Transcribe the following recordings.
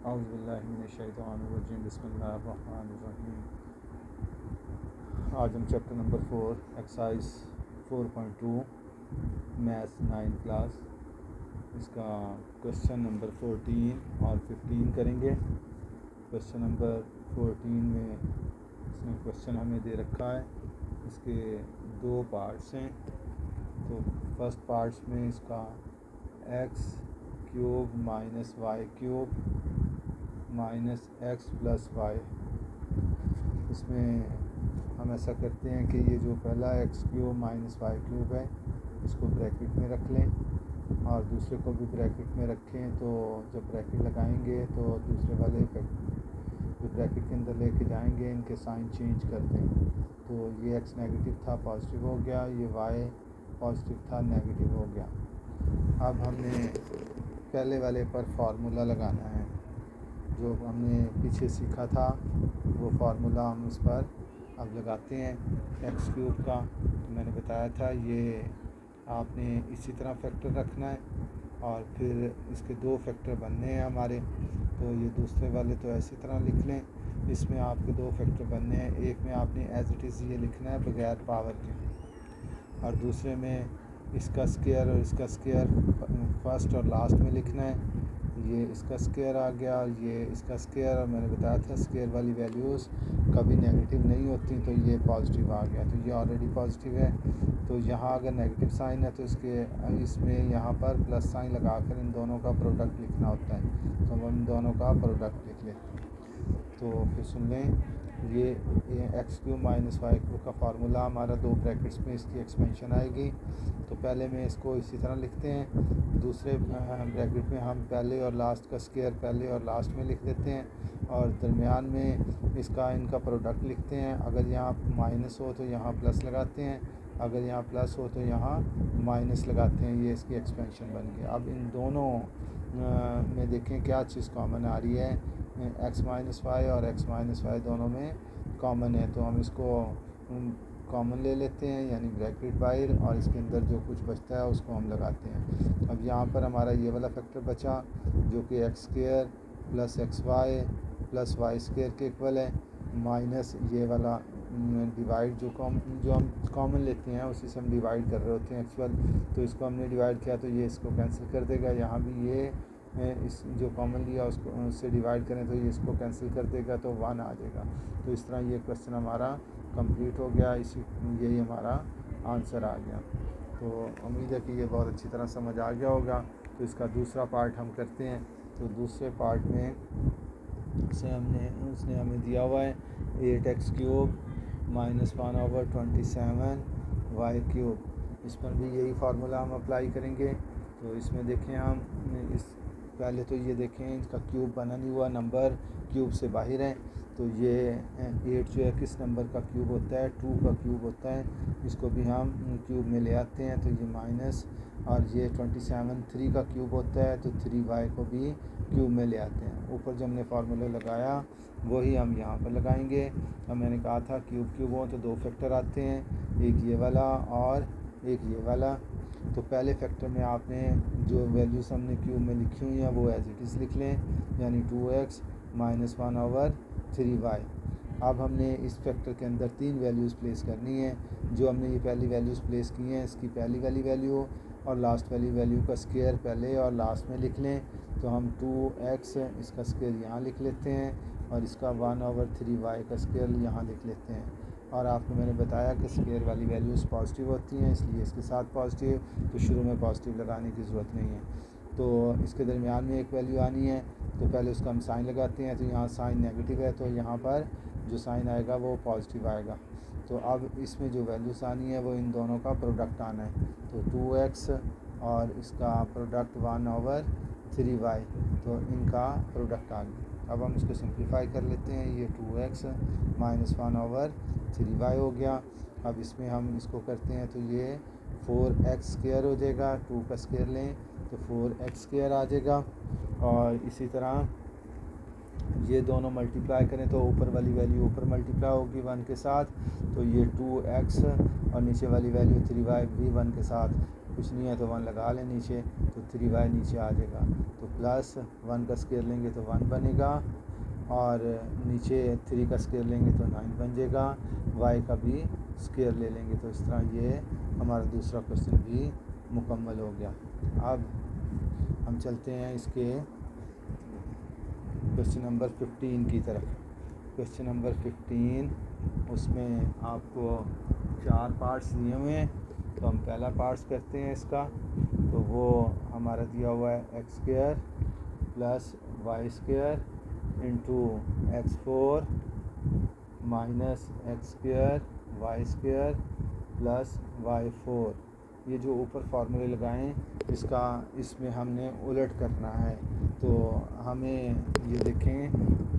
औज़ुबिल्लाहिमिनश्शैतानिर्रजीम बिस्मिल्लाहिर्रहमानिर्रहीम। आज हम chapter number 4 exercise 4.2 maths 9 class इसका क्वेश्चन नंबर 14 और 15 करेंगे। क्वेश्चन नंबर 14 में इसमें क्वेश्चन हमें दे रखा है, इसके दो पार्ट्स हैं। तो फर्स्ट पार्ट्स में इसका x cube minus y cube minus x plus y, इसमें हम ऐसा करते हैं कि ये जो पहला x cube minus y cube है इसको ब्रैकेट में रख लें और दूसरे को भी ब्रैकेट में रखें। तो जब ब्रैकेट लगाएंगे तो दूसरे वाले जो ब्रैकेट के अंदर लेके जाएंगे इनके साइन चेंज कर दें। तो ये एक्स नेगेटिव था पॉजिटिव हो गया, ये वाई पॉजिटिव था नेगेटिव हो गया। अब हमने पहले वाले पर फार्मूला लगाना है, जो हमने पीछे सीखा था वो फार्मूला हम इस पर अब लगाते हैं। एक्स क्यूब का तो मैंने बताया था ये आपने इसी तरह फैक्टर रखना है और फिर इसके दो फैक्टर बनने हैं हमारे। तो ये दूसरे वाले तो ऐसी तरह लिख लें, इसमें आपके दो फैक्टर बनने हैं। एक में आपने एज इट इज़ ये लिखना है बगैर पावर के, और दूसरे में इसका स्क्वायर और इसका स्क्वायर फर्स्ट और लास्ट में लिखना है। ये इसका स्क्वायर आ गया और ये इसका स्क्वायर, और मैंने बताया था स्क्वायर वाली वैल्यूज़ कभी नेगेटिव नहीं होती, तो ये पॉजिटिव आ गया। तो ये ऑलरेडी पॉजिटिव है, तो यहाँ अगर नेगेटिव साइन है तो इसमें यहाँ पर प्लस साइन लगाकर इन दोनों का प्रोडक्ट लिखना होता है। तो हम इन दोनों का प्रोडक्ट लिख लेते हैं। तो फिर सुन लें, ये x cube minus y cube का फार्मूला हमारा दो ब्रैकेट्स में इसकी एक्सपेंशन आएगी। तो पहले में इसको इसी तरह लिखते हैं, दूसरे ब्रैकेट में हम पहले और लास्ट का स्क्वायर पहले और लास्ट में लिख देते हैं, और दरमियान में इसका इनका प्रोडक्ट लिखते हैं। अगर यहाँ माइनस हो तो यहाँ प्लस लगाते हैं, अगर यहाँ प्लस हो तो यहाँ माइनस लगाते हैं। ये इसकी एक्सपेंशन बन गई। अब इन दोनों में देखें क्या चीज़ कॉमन आ रही है, एक्स माइनस वाई और एक्स माइनस वाई दोनों में कॉमन है। तो हम इसको कॉमन ले लेते हैं, यानी ब्रैकेट बाहर, और इसके अंदर जो कुछ बचता है उसको हम लगाते हैं। अब यहाँ पर हमारा ये वाला फैक्टर बचा जो कि x square plus x y plus y square के इक्वल है, माइनस ये वाला डिवाइड जो हम कॉमन लेते हैं उसी से हम डिवाइड कर रहे होते हैं एक्चुअल। तो इसको हमने डिवाइड किया तो ये इसको कैंसिल कर देगा। यहाँ भी ये इस जो कॉमन लिया उससे डिवाइड करें तो ये इसको कैंसिल कर देगा, तो 1 आ जाएगा। तो इस तरह ये क्वेश्चन हमारा कंप्लीट हो गया, यही हमारा आंसर आ गया। तो उम्मीद है कि ये बहुत अच्छी तरह समझ आ गया होगा। तो इसका दूसरा पार्ट हम करते हैं। तो दूसरे पार्ट में उसने हमें दिया हुआ है 8x cube minus 1/27 Y cube. इस पर भी यही फार्मूला हम अप्लाई करेंगे। तो इसमें देखें हम पहले तो ये देखें इसका क्यूब बना नहीं हुआ, नंबर क्यूब से बाहर है। तो ये 8 जो है किस नंबर का क्यूब होता है, 2 का क्यूब होता है। इसको भी हम क्यूब में ले आते हैं, तो ये माइनस, और ये 27 3 का क्यूब होता है, तो 3y को भी क्यूब में ले आते हैं। ऊपर जो हमने फार्मूला लगाया वही हम यहाँ पर लगाएंगे। अब मैंने कहा था क्यूब क्यूब हो तो दो फैक्टर आते हैं, एक ये वाला और एक ये वाला। तो पहले फैक्टर में आपने जो वैल्यूज़ हमने क्यूब में लिखी हुई हैं वो एज इट इज़ लिख लें, यानी 2x माइनस 1/3y। अब हमने इस फैक्टर के अंदर 3 वैल्यूज़ प्लेस करनी है। जो हमने ये पहली वैल्यूज़ प्लेस की हैं इसकी पहली वाली वैल्यू और लास्ट वाली वैल्यू का स्क्वायर पहले और लास्ट में लिख लें। तो हम 2x इसका स्क्वायर यहाँ लिख लेते हैं और इसका 1/3y का स्क्वायर यहाँ लिख लेते हैं। और आपको मैंने बताया कि स्क्वायर वाली वैल्यूज़ पॉजिटिव होती हैं, इसलिए इसके साथ पॉजिटिव, तो शुरू में पॉजिटिव लगाने की ज़रूरत नहीं है। तो इसके दरमियान में एक वैल्यू आनी है, तो पहले उसका हम साइन लगाते हैं। तो यहाँ साइन नेगेटिव है, तो यहाँ पर जो साइन आएगा वो पॉजिटिव आएगा। तो अब इसमें जो वैल्यूज़ आनी है वो इन दोनों का प्रोडक्ट आना है। तो 2x और इसका प्रोडक्ट 1/3y, तो इनका प्रोडक्ट आ गया। अब हम इसको सिंप्लीफाई कर लेते हैं। ये 2x माइनस 1/3y हो गया। अब इसमें हम इसको करते हैं तो ये 4x स्क्वायर हो जाएगा, 2 का स्क्वायर लें तो 4x स्क्वायर आ जाएगा। और इसी तरह ये दोनों मल्टीप्लाई करें तो ऊपर वाली वैल्यू ऊपर मल्टीप्लाई होगी 1 के साथ, तो ये 2x और नीचे वाली वैल्यू 3y भी 1 के साथ। कुछ नहीं है तो 1 लगा लें नीचे, तो 3y नीचे आ जाएगा। तो प्लस 1 का स्क्वायर लेंगे तो 1 बनेगा, और नीचे 3 का स्क्वायर लेंगे तो 9 बन जाएगा। y का भी स्क्वायर ले लेंगे, तो इस तरह ये हमारा दूसरा क्वेश्चन भी मुकम्मल हो गया। अब हम चलते हैं इसके क्वेश्चन नंबर 15 की तरफ। क्वेश्चन नंबर 15, उसमें आपको 4 पार्ट्स दिए हुए हैं, तो हम पहला पार्ट्स करते हैं इसका। तो वो हमारा दिया हुआ है x square plus y square into x4 minus x square y square plus y4। ये जो ऊपर फार्मूले लगाएं इसमें हमने उलट करना है। तो हमें ये देखें,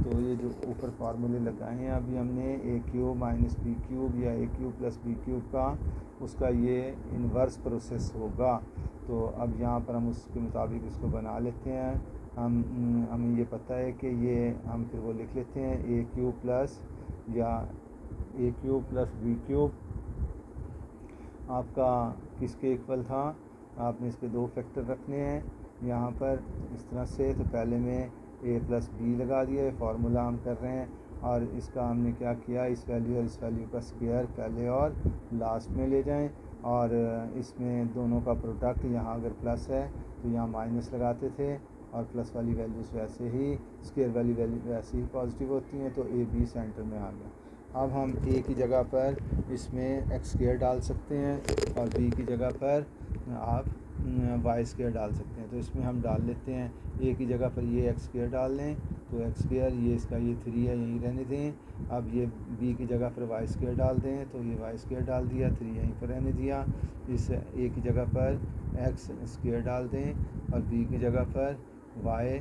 तो ये जो ऊपर फार्मूले लगाए हैं अभी हमने ए क्यूब माइनस बी क्यूब या ए क्यूब प्लस बी क्यूब का, उसका ये इन्वर्स प्रोसेस होगा। तो अब यहाँ पर हम उसके मुताबिक इसको बना लेते हैं। हमें ये पता है कि ये हम फिर वो लिख लेते हैं ए क्यूब प्लस या ए क्यूब प्लस बी क्यूब आपका किसके इक्वल था, आपने इसके 2 फैक्टर रखने हैं यहाँ पर इस तरह से। तो पहले में a प्लस बी लगा दिया, फार्मूला हम कर रहे हैं, और इसका हमने क्या किया, इस वैल्यू और इस वैल्यू का स्क्वायर पहले और लास्ट में ले जाएं, और इसमें दोनों का प्रोडक्ट, यहाँ अगर प्लस है तो यहाँ माइनस लगाते थे, और प्लस वाली वैल्यूज़ वैसे ही, स्क्वायर वाली वैल्यू वैसे ही पॉजिटिव होती हैं। तो ए बी सेंटर में आ गया। अब हम a की जगह पर इसमें एक्स स्क्वायर डाल सकते हैं, और b की जगह पर आप वाई स्क्वायर डाल सकते हैं। तो इसमें हम डाल लेते हैं, a की जगह पर ये एक्स स्क्वायर डाल लें, तो एक्स स्क्वायर ये इसका ये 3 है, यहीं रहने दें। अब ये b की जगह पर वाई स्क्वायर डाल दें, तो ये वाई स्क्वायर डाल दिया, 3 यहीं पर रहने दिया। इस a की जगह पर एक्स स्क्वायर डाल दें, और b की जगह पर वाई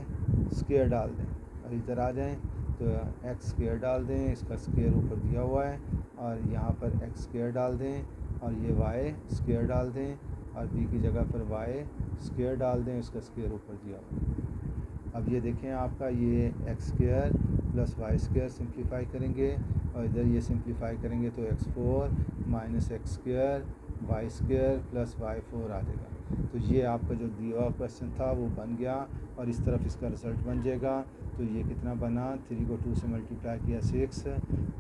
स्क्वायर डाल दें, और इधर आ जाएँ तो एक्स स्क्वायर डाल दें, इसका स्क्वायर ऊपर दिया हुआ है, और यहाँ पर एक्स स्क्वायर डाल दें, और ये वाई स्क्वायर डाल दें, और बी की जगह पर वाई स्क्वायर डाल दें, इसका स्क्वायर ऊपर दिया हुआ है। अब ये देखें आपका ये x square plus y square simplify करेंगे, और इधर ये सिंप्लीफाई करेंगे तो x4 minus x square y square plus y4 आ जाएगा। तो ये आपका जो दिया हुआ क्वेश्चन था वो बन गया, और इस तरफ इसका रिज़ल्ट बन जाएगा। तो ये कितना बना, 3 को 2 से मल्टीप्लाई किया 6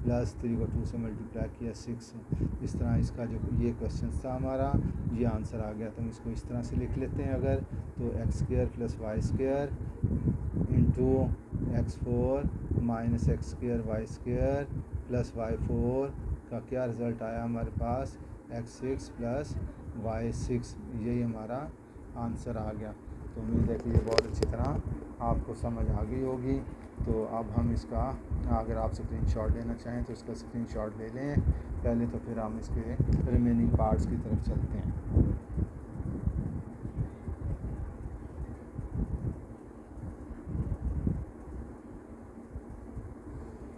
प्लस 3 को 2 से मल्टीप्लाई किया 6। इस तरह इसका जो ये क्वेश्चन था हमारा, ये आंसर आ गया। तो हम इसको इस तरह से लिख लेते हैं अगर, तो x square plus y square into x4 minus x square y square plus y4 का क्या रिज़ल्ट आया हमारे पास, x6 प्लस y6। यही हमारा आंसर आ गया। तो उम्मीद है कि ये बहुत अच्छी तरह आपको समझ आ गई होगी। तो अब हम इसका, अगर आप स्क्रीनशॉट लेना चाहें तो इसका स्क्रीनशॉट ले लें पहले, तो फिर हम इसके रिमेनिंग पार्ट्स की तरफ चलते हैं।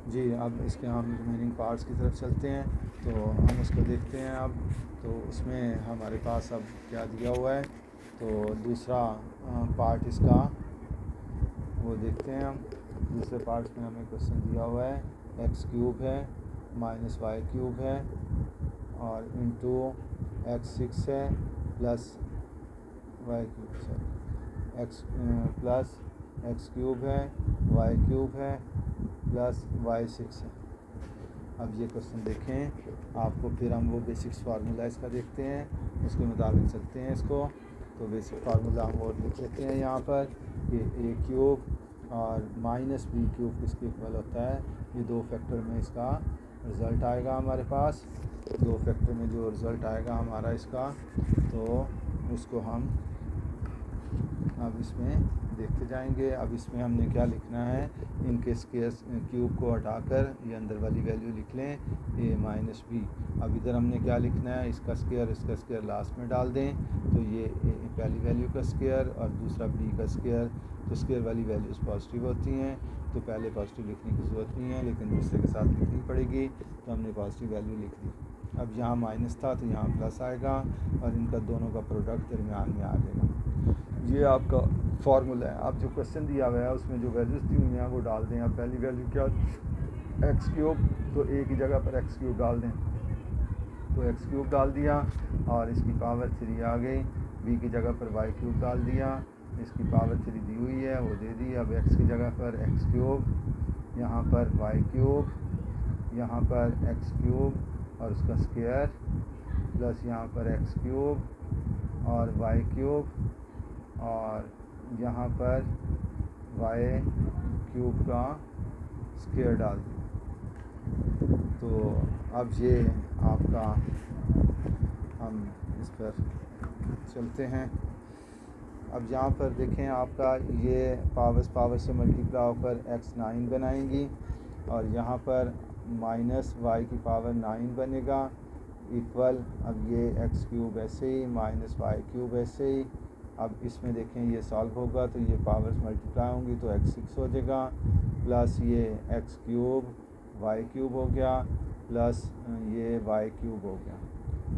जी, अब इसके हम रिमेनिंग पार्ट्स की तरफ चलते हैं, तो हम उसको देखते हैं। अब तो उसमें हमारे पास अब क्या दिया हुआ है, तो दूसरा पार्ट इसका वो देखते हैं हम। दूसरे पार्ट में हमें क्वेश्चन दिया हुआ है एक्स क्यूब है माइनस वाई क्यूब है, और इंटू x6 है प्लस वाई क्यूब है, एक्स प्लस एक्स क्यूब है, वाई क्यूब है प्लस y6 है। अब ये क्वेश्चन देखें आपको, फिर हम वो बेसिक्स फार्मूला इसका देखते हैं, उसके मुताबिक चलते हैं इसको। तो बेसिक फार्मूला हम और लिख लेते हैं यहाँ पर कि ए क्यूब और माइनस बी क्यूब किसके इक्वल होता है। ये 2 फैक्टर में इसका रिज़ल्ट आएगा हमारे पास, 2 फैक्टर में जो रिज़ल्ट आएगा हमारा इसका, तो उसको हम अब इसमें देखते जाएंगे। अब इसमें हमने क्या लिखना है, इनके स्क्वायर क्यूब को हटाकर ये अंदर वाली वैल्यू लिख लें a माइनस बी। अब इधर हमने क्या लिखना है, इसका स्क्वायर लास्ट में डाल दें, तो ये पहली वैल्यू का स्क्वायर और दूसरा b का स्क्वायर। तो स्क्वायर वाली वैल्यूज़ पॉजिटिव होती हैं, तो पहले पॉजिटिव लिखने की ज़रूरत नहीं है, लेकिन दूसरे के साथ लिखनी पड़ेगी, तो हमने पॉजिटिव वैल्यू लिख दी। अब यहाँ माइनस था तो यहाँ प्लस आएगा, और इनका दोनों का प्रोडक्ट दरमियान में आ जाएगा। ये आपका फार्मूला है। अब जो क्वेश्चन दिया हुआ है उसमें जो वैल्यूज़ दी हुई हैं वो डाल दें। अब पहली वैल्यू क्या, एक्स क्यूब, तो ए की जगह पर एक्स क्यूब डाल दें, तो एक्स क्यूब डाल दिया, और इसकी पावर 3 आ गई, बी की जगह पर वाई क्यूब डाल दिया, इसकी पावर 3 दी हुई है वो दे दी। अब एक्स की जगह पर एक्स क्यूब, यहाँ पर वाई क्यूब, यहाँ पर एक्स क्यूब और उसका स्क्वायर, प्लस यहाँ पर एक्स क्यूब और वाई क्यूब और यहाँ पर वाई क्यूब का स्क्वायर डाल दिया। तो अब ये आपका, हम इस पर चलते हैं। अब यहाँ पर देखें आपका ये पावर से मल्टीप्लाई होकर x9 बनाएंगी और यहाँ पर माइनस वाई की पावर 9 बनेगा इक्वल, अब ये एक्स क्यूब ऐसे ही माइनस वाई क्यूब ऐसे ही। अब इसमें देखें ये सॉल्व होगा तो ये पावर्स मल्टीप्लाई होंगी तो x6 हो जाएगा, प्लस ये एक्स क्यूब वाई क्यूब हो गया, प्लस ये वाई क्यूब हो गया।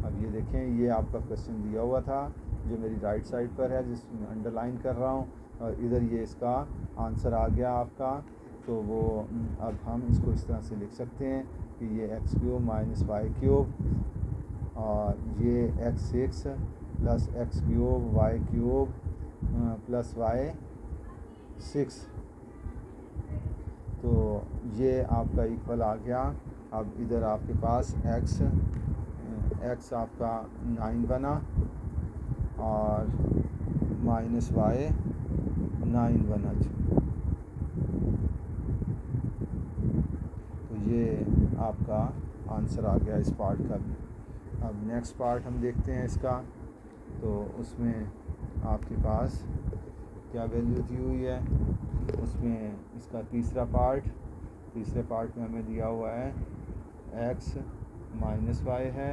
अब ये देखें ये आपका क्वेश्चन दिया हुआ था जो मेरी राइट साइड पर है, जिसमें अंडरलाइन कर रहा हूँ, और इधर ये इसका आंसर आ गया आपका। तो वो अब हम इसको इस तरह से लिख सकते हैं कि ये x cube minus y cube और ये x6 plus x cube y cube plus y 6, तो ये आपका इक्वल आ गया। अब इधर आपके पास x आपका 9 बना और माइनस वाई 9 बना। तो ये आपका आंसर आ गया इस पार्ट का भी। अब नेक्स्ट पार्ट हम देखते हैं इसका, तो उसमें आपके पास क्या वैल्यू दी हुई है, उसमें इसका तीसरे पार्ट में हमें दिया हुआ है x माइनस वाई है,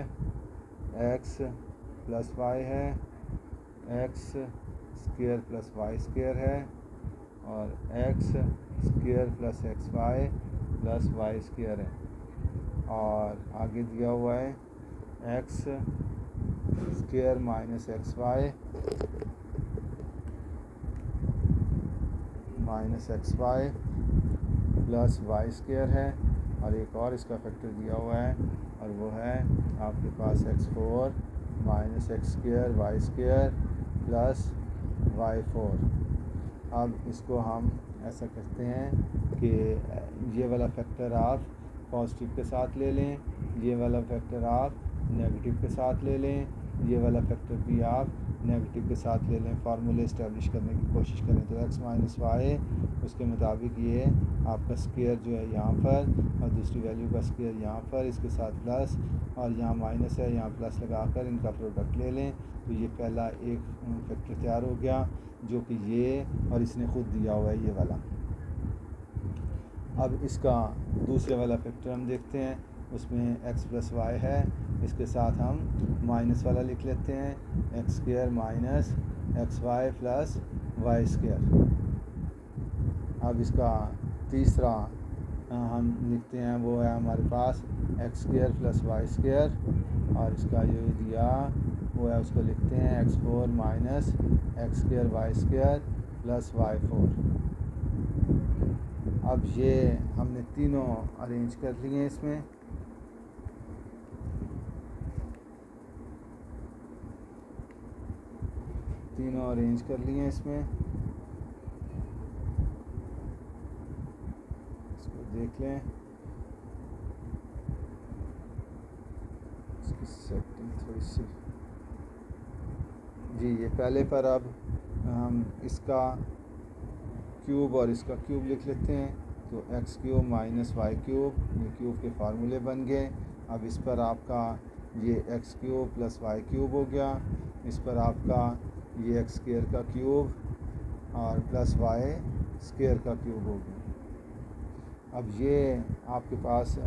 x प्लस वाई है, x square plus y square है और x square plus x y plus y square है। और आगे दिया हुआ है x square minus x y plus y square है, और एक और इसका फैक्टर दिया हुआ है और वो है आपके पास x4 minus x square y square plus y4। अब इसको हम ऐसा करते हैं कि ये वाला फैक्टर आप पॉजिटिव के साथ ले लें, ये वाला फैक्टर आप नेगेटिव के साथ ले लें, ये वाला फैक्टर भी आप नेगेटिव के साथ ले लें। फार्मूले इस्टेब्लिश करने की कोशिश करें तो x माइनस वाई उसके मुताबिक ये आपका स्क्वायर जो है यहाँ पर और दूसरी वैल्यू का स्क्वायर यहाँ पर, इसके साथ प्लस और यहाँ माइनस है, यहाँ प्लस लगाकर इनका प्रोडक्ट ले लें। तो ये पहला एक फैक्टर तैयार हो गया जो कि ये और इसने खुद दिया हुआ है ये वाला। अब इसका दूसरे वाला फैक्टर हम देखते हैं, उसमें x प्लस वाई है, इसके साथ हम माइनस वाला लिख लेते हैं x square minus x y plus y square. अब इसका तीसरा हम लिखते हैं वो है हमारे पास x square plus y square और इसका जो दिया वो है उसको लिखते हैं x4 minus x square y square plus y4। अब ये हमने तीनों अरेंज कर लिए इसमें। तीनों अरेंज कर लिए इसमें, इसको देख लें, इसकी सेटिंग थोड़ी सी जी। ये पहले पर अब हम इसका क्यूब और इसका क्यूब लिख लेते हैं, तो x cube minus y cube, ये क्यूब के फार्मूले बन गए। अब इस पर आपका ये x cube plus y cube हो गया, इस पर आपका ये एक्स स्क्वायर का क्यूब और प्लस वाई स्क्वायर का क्यूब हो गया। अब ये आपके पास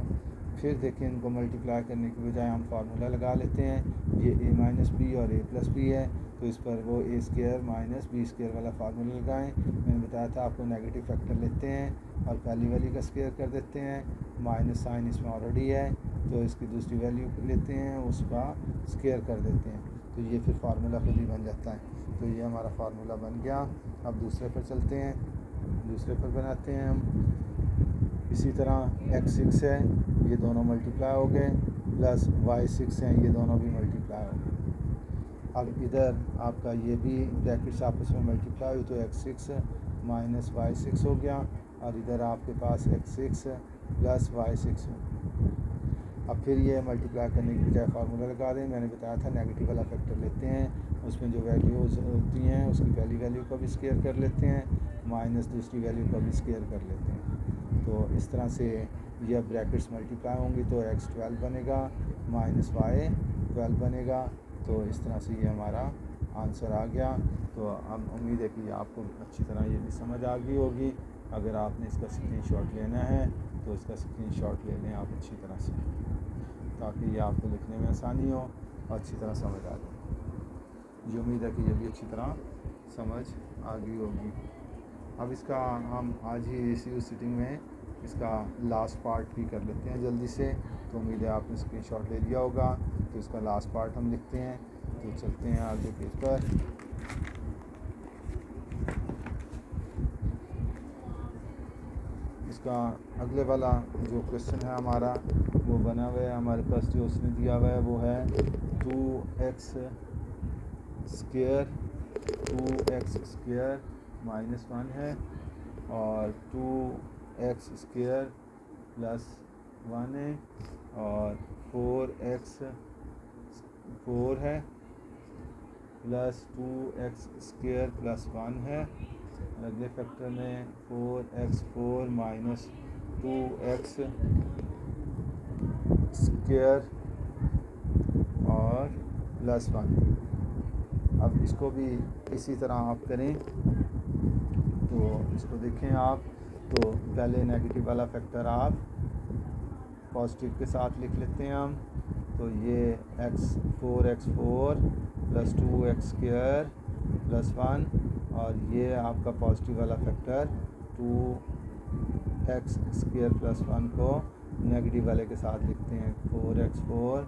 फिर देखें, इनको मल्टीप्लाई करने की बजाय हम फार्मूला लगा लेते हैं, ये a माइनस बी और a प्लस बी है, तो इस पर वो a square minus b square वाला फार्मूला लगाएं। मैंने बताया था आपको नेगेटिव फैक्टर लेते हैं और पहली वैल्यू का स्क्वायर कर देते हैं, माइनस साइन इसमें ऑलरेडी है तो इसकी दूसरी वैल्यू लेते हैं उसका स्क्वायर कर देते हैं, तो ये फिर फार्मूला खुद ही बन जाता है। तो ये हमारा फार्मूला बन गया। अब दूसरे पर चलते हैं, दूसरे पर बनाते हैं हम। इसी तरह x6 है, ये दोनों मल्टीप्लाई हो गए, प्लस y6 हैं, ये दोनों भी मल्टीप्लाई हो गए। अब इधर आपका ये भी ब्रैकेट्स आपस में मल्टीप्लाई हुई तो x6 माइनस y6 हो गया, और इधर आपके पास x6 प्लस y6 अब फिर ये मल्टीप्लाई करने की बजाय फार्मूला लगा दें। मैंने बताया था नेगेटिव वाला फैक्टर लेते हैं, उसमें जो वैल्यूज़ होती हैं उसकी पहली वैल्यू का भी स्क्वायर कर लेते हैं, माइनस दूसरी वैल्यू का भी स्क्वायर कर लेते हैं। तो इस तरह से यह ब्रैकेट्स मल्टीप्लाई होंगी तो x12 बनेगा माइनस y12 बनेगा। तो इस तरह से ये हमारा आंसर आ गया। तो अब उम्मीद है कि आपको अच्छी तरह ये भी समझ आ गई होगी। अगर आपने इसका स्क्रीनशॉट लेना है तो इसका स्क्रीनशॉट ले लें आप अच्छी तरह से, ताकि ये आपको लिखने में आसानी हो और अच्छी तरह समझ आ जाए। ये उम्मीद है कि ये भी अच्छी तरह समझ आ गई होगी। अब इसका हम आज ही इसी सिटिंग में इसका लास्ट पार्ट भी कर लेते हैं जल्दी से। तो उम्मीद है आपने स्क्रीनशॉट ले लिया होगा। तो इसका लास्ट पार्ट हम लिखते हैं। तो चलते हैं आगे पेज पर। इसका अगले वाला जो क्वेश्चन है हमारा वो बना हुआ है, हमारे पास जो उसने दिया हुआ है वो है 2x स्क्वायर माइनस 1 है और 2x स्क्वायर प्लस 1 है और 4x 4 है प्लस 2x स्क्वायर प्लस 1 है। अगले फैक्टर में 4x4 माइनस 2x स्क्वायर और प्लस 1। अब इसको भी इसी तरह आप करें। तो इसको देखें आप, तो पहले नेगेटिव वाला फैक्टर आप पॉजिटिव के साथ लिख लेते हैं हम। तो ये 4x4 plus 2x square plus 1 और ये आपका पॉजिटिव वाला फैक्टर 2x स्क्वायर प्लस 1 को नेगेटिव वाले के साथ लिखते हैं 4x4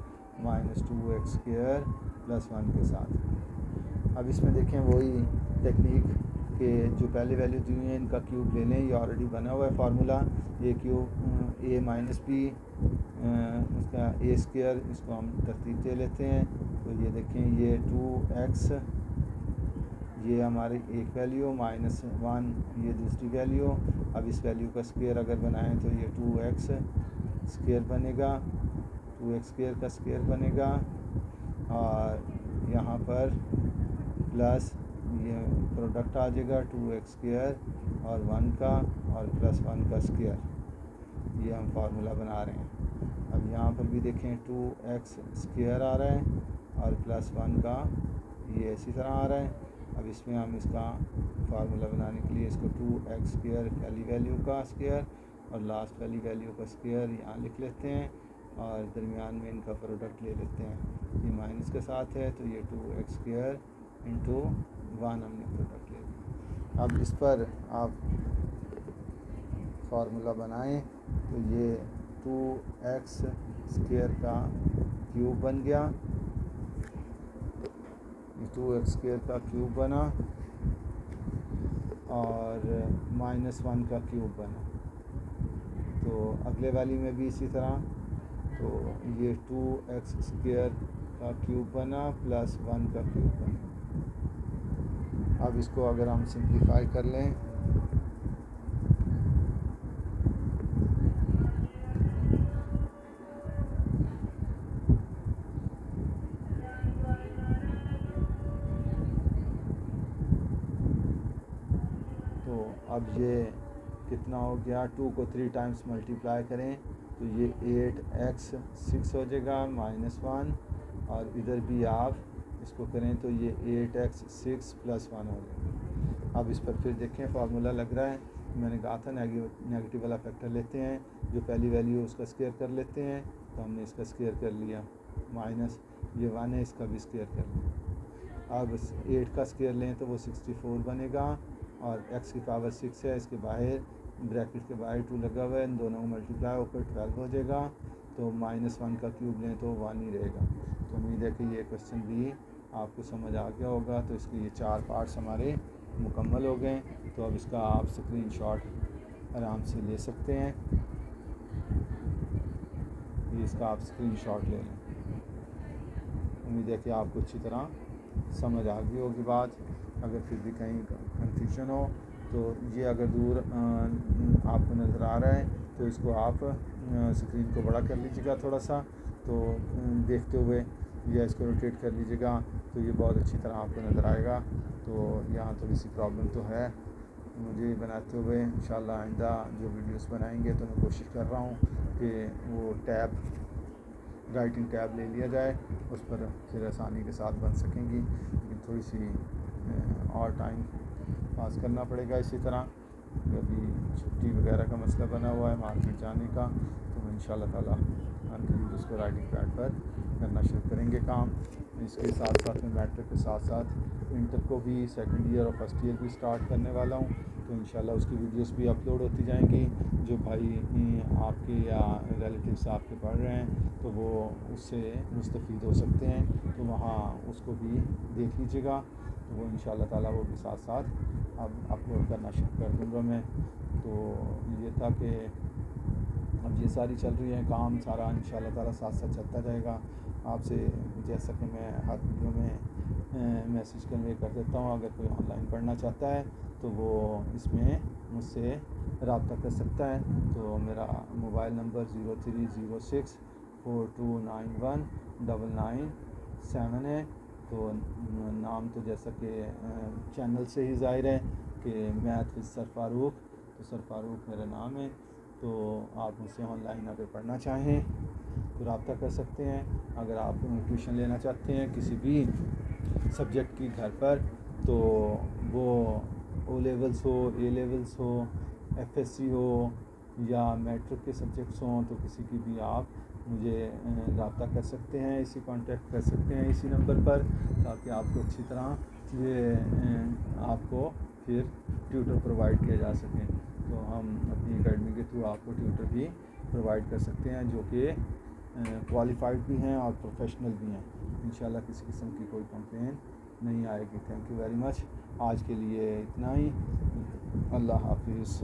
minus 2x square plus 1 के साथ। अब इसमें देखें वही टेक्निक के जो पहले वैल्यू दी हुई है इनका क्यूब ले लें। ये ऑलरेडी बना हुआ है फार्मूला ए क्यूब ए माइनस बी उसका ए स्क्वायर, इसको हम तरतीब दे लेते हैं। तो ये देखें ये 2x ये हमारी एक वैल्यू माइनस 1 ये दूसरी वैल्यू। अब इस वैल्यू का स्क्वायर अगर बनाएं तो ये 2x स्क्वायर बनेगा, 2x स्क्वायर का स्क्वायर बनेगा और यहाँ पर प्लस ये प्रोडक्ट आ जाएगा 2x स्क्वायर और 1 का और प्लस 1 का स्क्वायर। ये हम फार्मूला बना रहे हैं। अब यहाँ पर भी देखें 2x स्क्वायर आ रहा है और प्लस 1 का ये इसी तरह आ रहा है। अब इसमें हम इसका फार्मूला बनाने के लिए इसको 2x स्क्वायर पहली वैल्यू का स्क्वायर और लास्ट वाली वैल्यू का स्क्वायर यहाँ लिख लेते हैं और दरमियान में इनका प्रोडक्ट ले लेते हैं। ये माइनस के साथ है तो ये 2x स्क्वायर इंटू 1 हमने प्रोडक्ट ले लिया। अब इस पर आप फार्मूला बनाएं तो ये 2x स्क्वायर का क्यूब बन गया, 2x स्क्वायर का क्यूब बना और माइनस 1 का क्यूब बना। तो अगले वाली में भी इसी तरह, तो ये 2x स्क्वायर का क्यूब बना प्लस 1 का क्यूब बना। अब इसको अगर हम सिंप्लीफाई कर लें तो अब ये कितना हो गया, 2 को 3 टाइम्स मल्टीप्लाई करें तो ये 8x 6 हो जाएगा माइनस 1 और इधर भी आप इसको करें तो ये 8x 6 प्लस 1 हो जाएगा। अब इस पर फिर देखें फार्मूला लग रहा है। मैंने कहा था नेगेटिव वाला फैक्टर लेते हैं, जो पहली वैल्यू उसका स्क्वायर कर लेते हैं। तो हमने इसका स्क्वायर कर लिया, माइनस ये 1 है इसका भी स्क्वायर कर लिया। अब 8 का स्क्वायर लें तो वो 64 बनेगा और x की पावर 6 है, इसके बाहर ब्रैकेट के बाहर 2 लगा हुआ है, इन दोनों को मल्टीप्लाई होकर 12 हो जाएगा। तो माइनस 1 का क्यूब लें तो 1 ही रहेगा। तो उम्मीद है कि ये क्वेश्चन भी आपको समझ आ गया होगा। तो इसके ये 4 पार्ट्स हमारे मुकम्मल हो गए। तो अब इसका आप स्क्रीनशॉट आराम से ले सकते हैं। ये इसका आप स्क्रीनशॉट ले लें। उम्मीद है कि आपको अच्छी तरह समझ आ गई होगी बात। अगर फिर भी कहीं कंफ्यूजन हो तो ये अगर दूर आपको नज़र आ रहा है तो इसको आप स्क्रीन को बड़ा कर लीजिएगा थोड़ा सा, तो देखते हुए, या इसको रोटेट कर लीजिएगा तो ये बहुत अच्छी तरह आपको नज़र आएगा। तो यहाँ थोड़ी सी प्रॉब्लम तो है मुझे बनाते हुए। इंशाल्लाह आइंदा जो वीडियोस बनाएंगे तो मैं कोशिश कर रहा हूँ कि वो टैब, राइटिंग टैब ले लिया जाए, उस पर फिर आसानी के साथ बन सकेंगी। लेकिन थोड़ी सी और टाइम पास करना पड़ेगा इसी तरह। अभी छुट्टी वगैरह का मसला बना हुआ है मार्केट जाने का, तो इंशाल्लाह ताला करीब उसको राइटिंग पैड पर करना शुरू करेंगे काम। इसके साथ साथ में मैट्रिक के साथ साथ इंटर को भी सेकंड ईयर और फर्स्ट ईयर भी स्टार्ट करने वाला हूँ, तो इंशाल्लाह उसकी वीडियोस भी अपलोड होती जाएंगी। जो भाई आपके या रिलेटिव्स आपके पढ़ रहे हैं तो वो उससे मुस्तफ़ीद हो सकते हैं, तो वहाँ उसको भी देख लीजिएगा। तो वो इंशाल्लाह ताला वो भी साथ साथ अब अपलोड करना शुरू कर दूँगा मैं। तो ये था कि अब ये सारी चल रही है काम सारा इंशाल्लाह ताला साथ साथ चलता जाएगा। आपसे जैसा कि मैं हर वीडियो में मैसेज कन्वे कर देता हूँ, अगर कोई ऑनलाइन पढ़ना चाहता है तो वो इसमें मुझसे रब्ता कर सकता है। तो मेरा मोबाइल नंबर 030642919997 है। तो नाम तो जैसा कि चैनल से ही ज़ाहिर है कि मैथ विद सर फ़ारूक, तो सर फ़ारूक मेरा नाम है। तो आप मुझसे ऑनलाइन अगर पढ़ना चाहें तो रब्ता कर सकते हैं। अगर आप ट्यूशन लेना चाहते हैं किसी भी सब्जेक्ट की घर पर, तो वो ओ लेवल्स हो, ए लेवल्स हो, एफएससी हो या मैट्रिक के सब्जेक्ट्स हों, तो किसी की भी आप मुझे रब्ता कर सकते हैं, इसी कांटेक्ट कर सकते हैं इसी नंबर पर, ताकि आपको अच्छी तरह ये आपको फिर ट्यूटर प्रोवाइड किया जा सके। तो हम अपनी एकेडमी के थ्रू आपको ट्यूटर भी प्रोवाइड कर सकते हैं जो कि क्वालिफाइड भी हैं और प्रोफेशनल भी हैं। इंशाल्लाह किसी किस्म की कोई कंप्लेन नहीं आएगी। Thank you very much. आज के लिए इतना ही। अल्लाह हाफिज़।